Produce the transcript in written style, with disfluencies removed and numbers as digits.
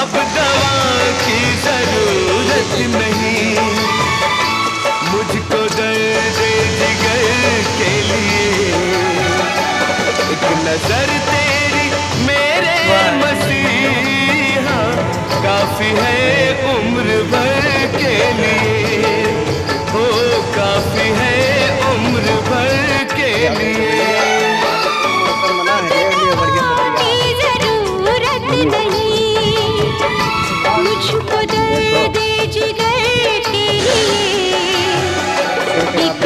अब दवा की जरूरत नहीं, मुझको दर्द जिगर के लिए एक नजर तेरी मेरे मसीहा काफी है उम्र भर के लिए, ओ काफी है उम्र भर के लिए। जरूरत नहीं, मुझको दर्द जिगर के लिए एक